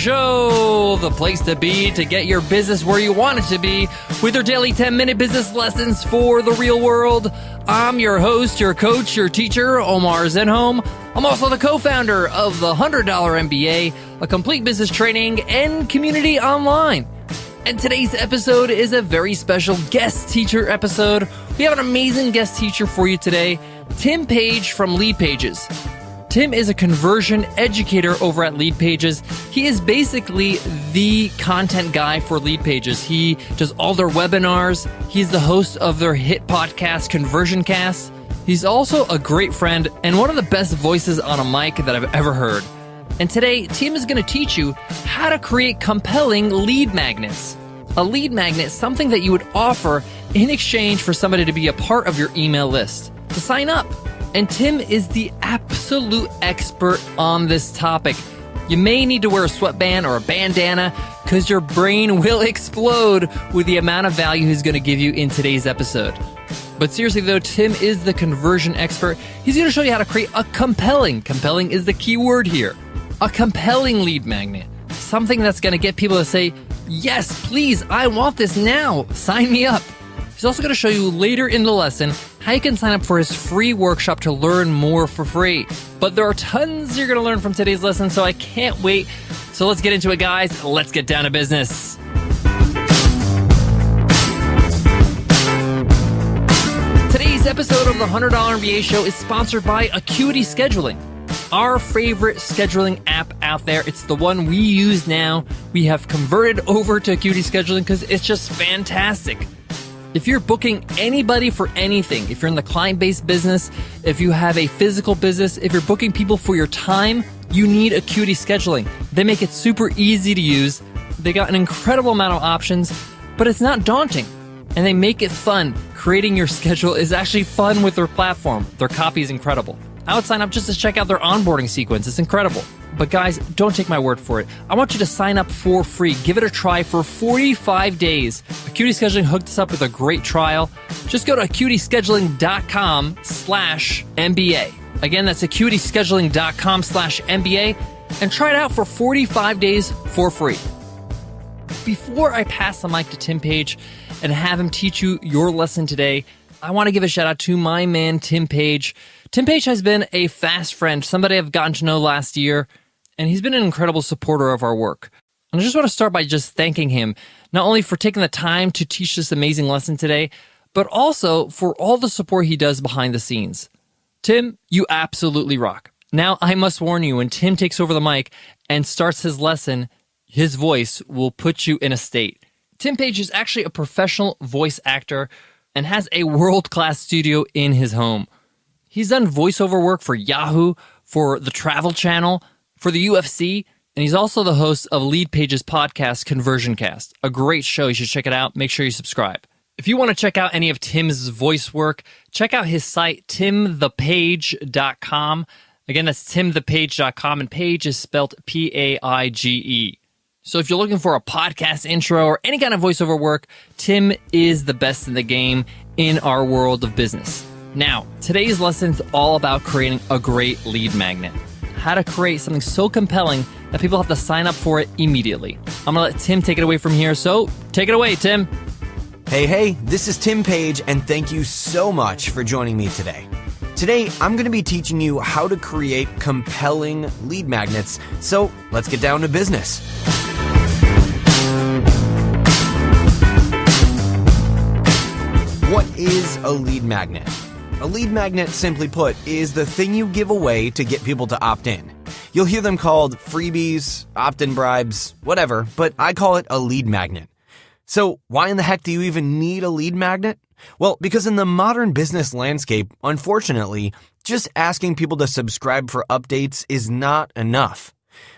Show, the place to be to get your business where you want it to be with your daily 10-minute business lessons for the real world. I'm your host, your coach, your teacher, Omar Zenhom. I'm also the co-founder of the $100 MBA, a complete business training and community online. And today's episode is a very special guest teacher episode. We have an amazing guest teacher for you today, Tim Paige from Lead Pages. Tim is a conversion educator over at Lead Pages. He is basically the content guy for Lead Pages. He does all their webinars. He's the host of their hit podcast, Conversion Cast. He's also a great friend and one of the best voices on a mic that I've ever heard. And today, Tim is going to teach you how to create compelling lead magnets. A lead magnet is something that you would offer in exchange for somebody to be a part of your email list, to sign up. And Tim is the absolute expert on this topic. You may need to wear a sweatband or a bandana because your brain will explode with the amount of value he's going to give you in today's episode. But seriously though, Tim is the conversion expert. He's going to show you how to create a compelling is the key word here, a compelling lead magnet. Something that's going to get people to say, yes, please, I want this now. Sign me up. He's also going to show you later in the lesson how you can sign up for his free workshop to learn more for free. But there are tons you're going to learn from today's lesson, so I can't wait. So let's get into it, guys. Let's get down to business. Today's episode of the $100 MBA Show is sponsored by Acuity Scheduling, our favorite scheduling app out there. It's the one we use now. We have converted over to Acuity Scheduling because it's just fantastic. If you're booking anybody for anything, if you're in the client-based business, if you have a physical business, if you're booking people for your time, you need Acuity Scheduling. They make it super easy to use. They got an incredible amount of options, but it's not daunting. And they make it fun. Creating your schedule is actually fun with their platform. Their copy is incredible. I would sign up just to check out their onboarding sequence. It's incredible. But guys, don't take my word for it. I want you to sign up for free. Give it a try for 45 days. Acuity Scheduling hooked us up with a great trial. Just go to acuityscheduling.com/MBA. Again, that's acuityscheduling.com/MBA and try it out for 45 days for free. Before I pass the mic to Tim Paige and have him teach you your lesson today, I want to give a shout out to my man, Tim Paige. Tim Paige has been a fast friend, somebody I've gotten to know last year, and he's been an incredible supporter of our work. And I just want to start by just thanking him, not only for taking the time to teach this amazing lesson today, but also for all the support he does behind the scenes. Tim, you absolutely rock. Now, I must warn you, when Tim takes over the mic and starts his lesson, his voice will put you in a state. Tim Paige is actually a professional voice actor and has a world-class studio in his home. He's done voiceover work for Yahoo, for the Travel Channel, for the UFC, and he's also the host of Lead Pages podcast, Conversion Cast. A great show. You should check it out. Make sure you subscribe. If you want to check out any of Tim's voice work, check out his site, timthepage.com. Again, that's timthepage.com, and Paige is spelled Paige. So if you're looking for a podcast intro or any kind of voiceover work, Tim is the best in the game in our world of business. Now, today's lesson is all about creating a great lead magnet. How to create something so compelling that people have to sign up for it immediately. I'm going to let Tim take it away from here. So take it away, Tim. Hey, this is Tim Paige, and thank you so much for joining me today. Today, I'm going to be teaching you how to create compelling lead magnets. So let's get down to business. What is a lead magnet? A lead magnet, simply put, is the thing you give away to get people to opt in. You'll hear them called freebies, opt-in bribes, whatever, but I call it a lead magnet. So why in the heck do you even need a lead magnet? Well, because in the modern business landscape, unfortunately, just asking people to subscribe for updates is not enough.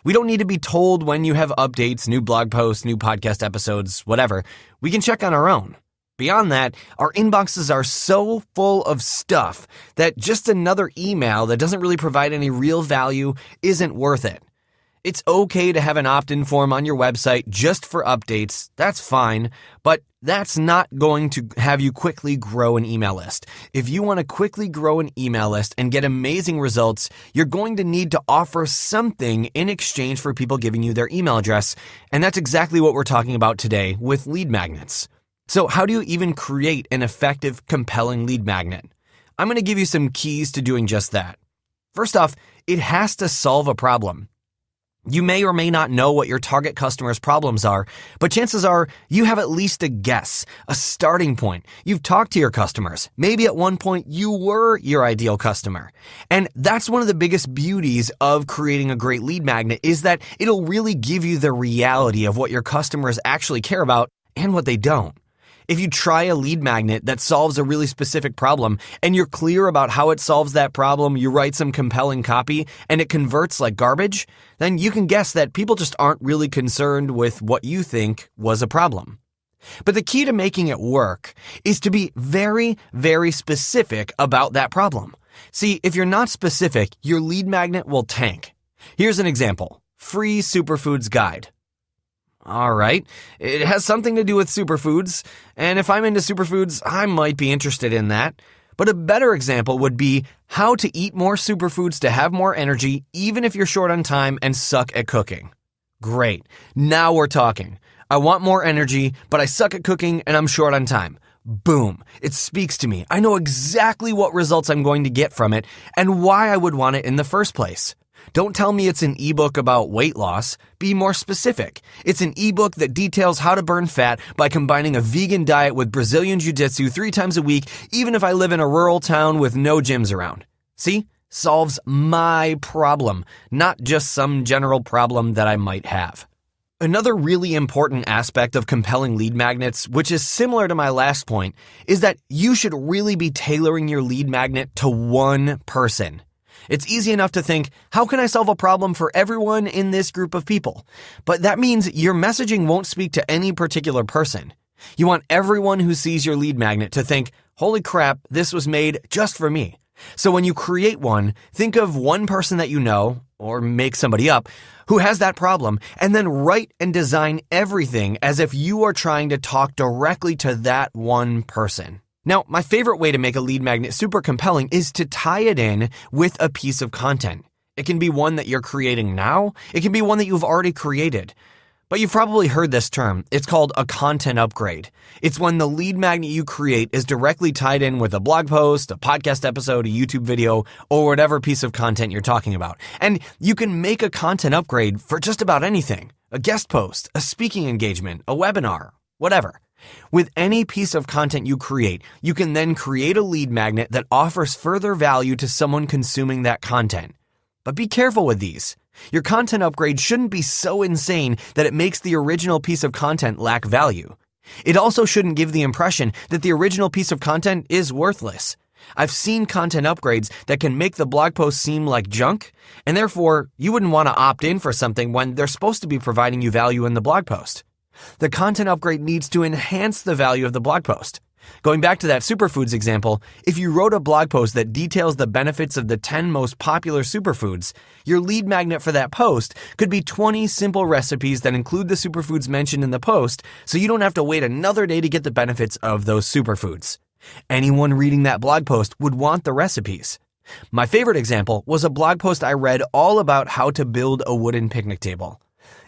We don't need to be told when you have updates, new blog posts, new podcast episodes, whatever. We can check on our own. Beyond that, our inboxes are so full of stuff that just another email that doesn't really provide any real value isn't worth it. It's okay to have an opt-in form on your website just for updates. That's fine, but that's not going to have you quickly grow an email list. If you want to quickly grow an email list and get amazing results, you're going to need to offer something in exchange for people giving you their email address. And that's exactly what we're talking about today with lead magnets. So how do you even create an effective, compelling lead magnet? I'm going to give you some keys to doing just that. First off, it has to solve a problem. You may or may not know what your target customer's problems are, but chances are you have at least a guess, a starting point. You've talked to your customers. Maybe at one point you were your ideal customer. And that's one of the biggest beauties of creating a great lead magnet is that it'll really give you the reality of what your customers actually care about and what they don't. If you try a lead magnet that solves a really specific problem and you're clear about how it solves that problem, you write some compelling copy and it converts like garbage, then you can guess that people just aren't really concerned with what you think was a problem. But the key to making it work is to be very, very specific about that problem. See, if you're not specific, your lead magnet will tank. Here's an example. Free superfoods guide. All right, it has something to do with superfoods, and if I'm into superfoods, I might be interested in that. But a better example would be how to eat more superfoods to have more energy, even if you're short on time and suck at cooking. Great, now we're talking. I want more energy, but I suck at cooking and I'm short on time. Boom, it speaks to me. I know exactly what results I'm going to get from it and why I would want it in the first place. Don't tell me it's an ebook about weight loss. Be more specific. It's an ebook that details how to burn fat by combining a vegan diet with Brazilian jiu-jitsu 3 times a week, even if I live in a rural town with no gyms around. See? Solves my problem, not just some general problem that I might have. Another really important aspect of compelling lead magnets, which is similar to my last point, is that you should really be tailoring your lead magnet to one person. It's easy enough to think, how can I solve a problem for everyone in this group of people? But that means your messaging won't speak to any particular person. You want everyone who sees your lead magnet to think, holy crap, this was made just for me. So when you create one, think of one person that you know, or make somebody up, who has that problem, and then write and design everything as if you are trying to talk directly to that one person. Now, my favorite way to make a lead magnet super compelling is to tie it in with a piece of content. It can be one that you're creating now. It can be one that you've already created. But you've probably heard this term. It's called a content upgrade. It's when the lead magnet you create is directly tied in with a blog post, a podcast episode, a YouTube video, or whatever piece of content you're talking about. And you can make a content upgrade for just about anything. A guest post, a speaking engagement, a webinar, whatever. With any piece of content you create, you can then create a lead magnet that offers further value to someone consuming that content. But be careful with these. Your content upgrade shouldn't be so insane that it makes the original piece of content lack value. It also shouldn't give the impression that the original piece of content is worthless. I've seen content upgrades that can make the blog post seem like junk, and therefore you wouldn't want to opt in for something when they're supposed to be providing you value in the blog post. The content upgrade needs to enhance the value of the blog post. Going back to that superfoods example, if you wrote a blog post that details the benefits of the 10 most popular superfoods, your lead magnet for that post could be 20 simple recipes that include the superfoods mentioned in the post, so you don't have to wait another day to get the benefits of those superfoods. Anyone reading that blog post would want the recipes. My favorite example was a blog post I read all about how to build a wooden picnic table.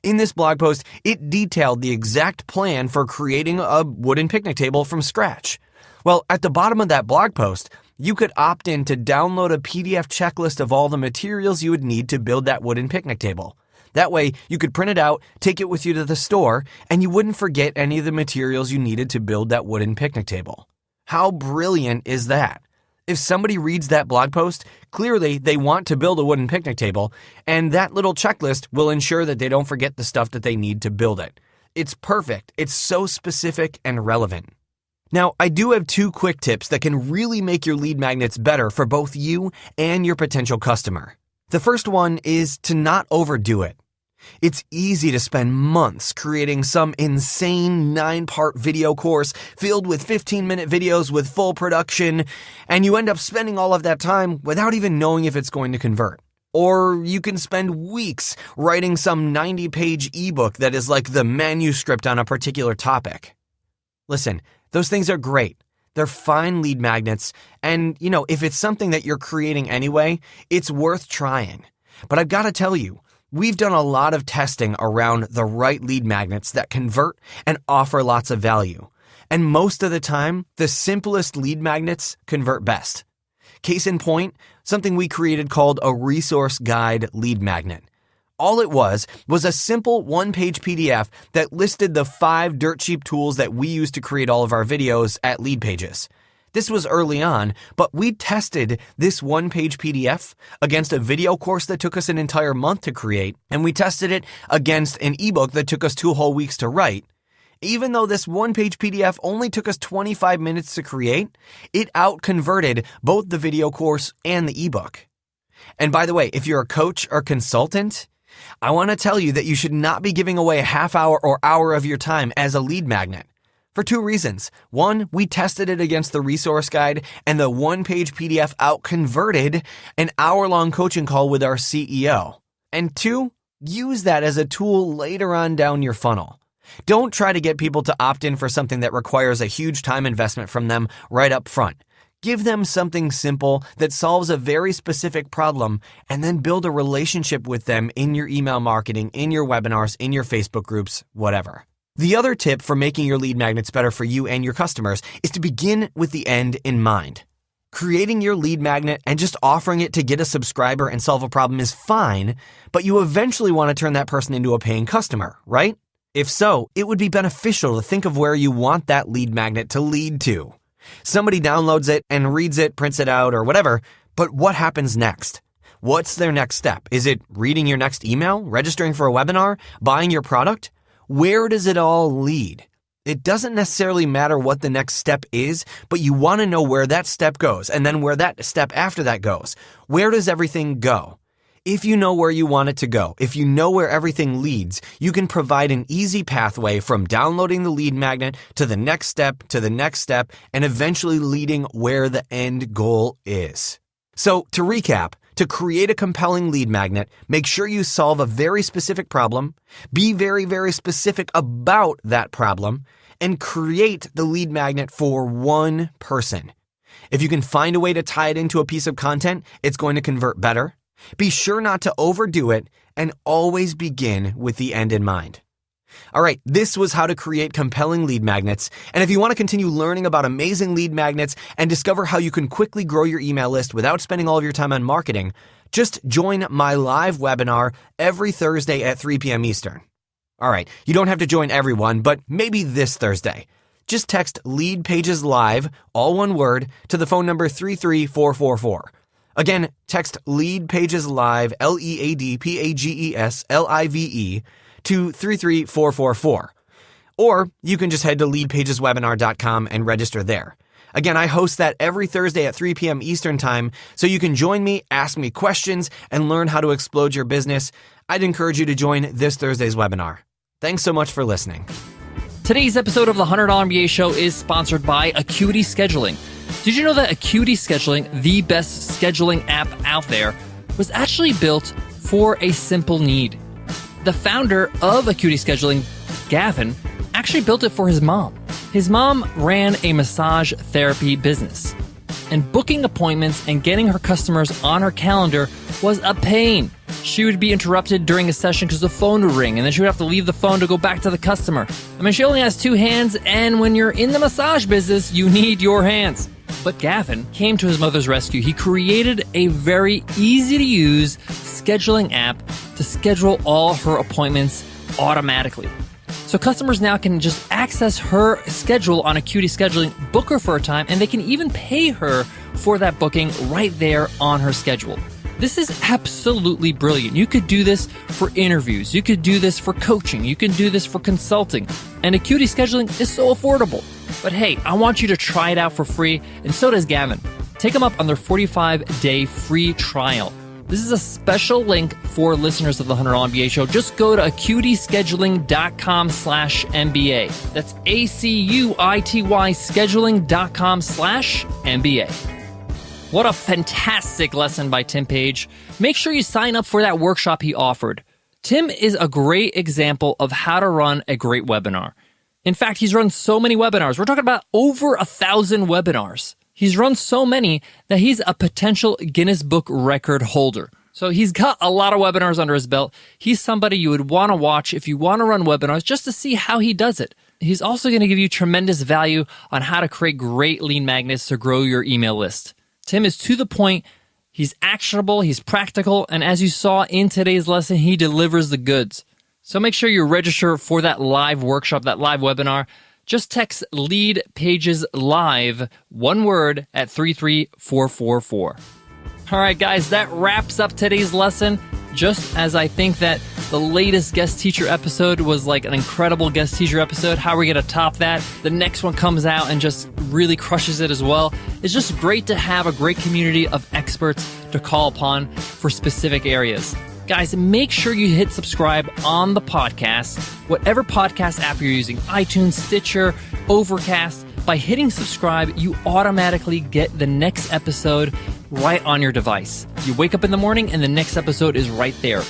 In this blog post, it detailed the exact plan for creating a wooden picnic table from scratch. Well, at the bottom of that blog post, you could opt in to download a PDF checklist of all the materials you would need to build that wooden picnic table. That way, you could print it out, take it with you to the store, and you wouldn't forget any of the materials you needed to build that wooden picnic table. How brilliant is that? If somebody reads that blog post, clearly they want to build a wooden picnic table, and that little checklist will ensure that they don't forget the stuff that they need to build it. It's perfect. It's so specific and relevant. Now, I do have 2 quick tips that can really make your lead magnets better for both you and your potential customer. The first one is to not overdo it. It's easy to spend months creating some insane 9-part video course filled with 15-minute videos with full production, and you end up spending all of that time without even knowing if it's going to convert. Or you can spend weeks writing some 90-page ebook that is like the manuscript on a particular topic. Listen, those things are great. They're fine lead magnets, and, if it's something that you're creating anyway, it's worth trying. But I've got to tell you, we've done a lot of testing around the right lead magnets that convert and offer lots of value. And most of the time, the simplest lead magnets convert best. Case in point, something we created called a resource guide lead magnet. All it was a simple one-page PDF that listed the 5 dirt cheap tools that we use to create all of our videos at Lead Pages. This was early on, but we tested this one-page PDF against a video course that took us an entire month to create, and we tested it against an ebook that took us 2 whole weeks to write. Even though this one-page PDF only took us 25 minutes to create, it out-converted both the video course and the ebook. And by the way, if you're a coach or consultant, I want to tell you that you should not be giving away a half hour or hour of your time as a lead magnet. For 2 reasons. 1, we tested it against the resource guide, and the one-page PDF out-converted an hour-long coaching call with our CEO. And 2, use that as a tool later on down your funnel. Don't try to get people to opt in for something that requires a huge time investment from them right up front. Give them something simple that solves a very specific problem, and then build a relationship with them in your email marketing, in your webinars, in your Facebook groups, whatever. The other tip for making your lead magnets better for you and your customers is to begin with the end in mind. Creating your lead magnet and just offering it to get a subscriber and solve a problem is fine, but you eventually want to turn that person into a paying customer, right? If so, it would be beneficial to think of where you want that lead magnet to lead to. Somebody downloads it and reads it, prints it out, or whatever, but what happens next? What's their next step? Is it reading your next email, registering for a webinar, buying your product? Where does it all lead? It doesn't necessarily matter what the next step is, but you want to know where that step goes, and then where that step after that goes. Where does everything go? If you know where you want it to go, if you know where everything leads, you can provide an easy pathway from downloading the lead magnet to the next step, and eventually leading where the end goal is. So to recap, to create a compelling lead magnet, make sure you solve a very specific problem, be very, very specific about that problem, and create the lead magnet for one person. If you can find a way to tie it into a piece of content, it's going to convert better. Be sure not to overdo it, and always begin with the end in mind. All right, this was how to create compelling lead magnets. And if you want to continue learning about amazing lead magnets and discover how you can quickly grow your email list without spending all of your time on marketing, just join my live webinar every Thursday at 3 p.m. Eastern. All right, you don't have to join everyone, but maybe this Thursday. Just text Lead Pages Live, all one word, to the phone number 33444. Again, text Lead Pages Live, LEADPAGES LIVE, to 33444. Or you can just head to leadpageswebinar.com and register there. Again, I host that every Thursday at 3 p.m. Eastern Time, so you can join me, ask me questions, and learn how to explode your business. I'd encourage you to join this Thursday's webinar. Thanks so much for listening. Today's episode of the $100 MBA Show is sponsored by Acuity Scheduling. Did you know that Acuity Scheduling, the best scheduling app out there, was actually built for a simple need? The founder of Acuity Scheduling, Gavin, actually built it for his mom. His mom ran a massage therapy business, and booking appointments and getting her customers on her calendar was a pain. She would be interrupted during a session because the phone would ring, and then she would have to leave the phone to go back to the customer. I mean, she only has 2 hands, and when you're in the massage business, you need your hands. But Gavin came to his mother's rescue. He created a very easy-to-use scheduling app to schedule all her appointments automatically. So customers now can just access her schedule on Acuity Scheduling, book her for a time, and they can even pay her for that booking right there on her schedule. This is absolutely brilliant. You could do this for interviews. You could do this for coaching. You can do this for consulting. And Acuity Scheduling is so affordable. But hey, I want you to try it out for free, and so does Gavin. Take them up on their 45-day free trial. This is a special link for listeners of the $100 MBA Show. Just go to acuityscheduling.com/MBA. That's ACUITY scheduling.com/MBA. What a fantastic lesson by Tim Paige. Make sure you sign up for that workshop he offered. Tim is a great example of how to run a great webinar. In fact, he's run so many webinars. We're talking about over 1,000 webinars. He's run so many that he's a potential Guinness Book record holder. So he's got a lot of webinars under his belt. He's somebody you would want to watch if you want to run webinars just to see how he does it. He's also going to give you tremendous value on how to create great lead magnets to grow your email list. Tim is to the point, he's actionable, he's practical, and as you saw in today's lesson, he delivers the goods. So make sure you register for that live workshop, that live webinar. Just text Lead Pages Live, one word, at 33444. All right, guys, that wraps up today's lesson. Just as I think that the latest guest teacher episode was like an incredible guest teacher episode, how are we going to top that? The next one comes out and just really crushes it as well. It's just great to have a great community of experts to call upon for specific areas. Guys, make sure you hit subscribe on the podcast, whatever podcast app you're using, iTunes, Stitcher, Overcast. By hitting subscribe, you automatically get the next episode right on your device. You wake up in the morning and the next episode is right there.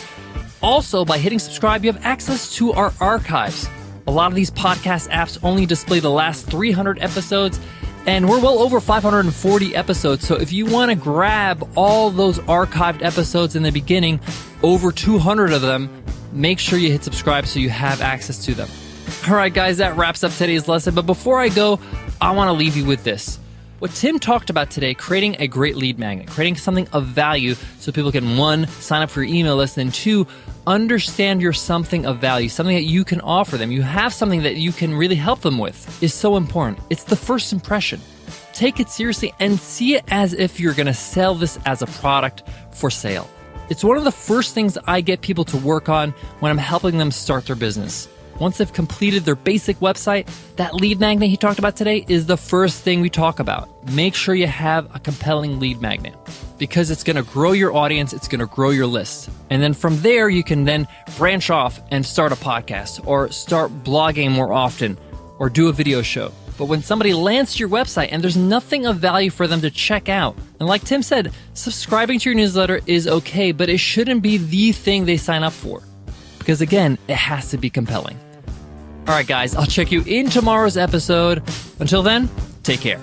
Also, by hitting subscribe, you have access to our archives. A lot of these podcast apps only display the last 300 episodes, and we're well over 540 episodes. So if you want to grab all those archived episodes in the beginning, over 200 of them, make sure you hit subscribe so you have access to them. All right, guys, that wraps up today's lesson. But before I go, I want to leave you with this. What Tim talked about today, creating a great lead magnet, creating something of value so people can, one, sign up for your email list, and two, understand you're something of value, something that you can offer them. You have something that you can really help them with is so important. It's the first impression. Take it seriously and see it as if you're going to sell this as a product for sale. It's one of the first things I get people to work on when I'm helping them start their business. Once they've completed their basic website, that lead magnet he talked about today is the first thing we talk about. Make sure you have a compelling lead magnet because it's going to grow your audience, it's going to grow your list. And then from there, you can then branch off and start a podcast or start blogging more often or do a video show. But when somebody lands to your website and there's nothing of value for them to check out, and like Tim said, subscribing to your newsletter is okay, but it shouldn't be the thing they sign up for. Because again, it has to be compelling. All right, guys, I'll check you in tomorrow's episode. Until then, take care.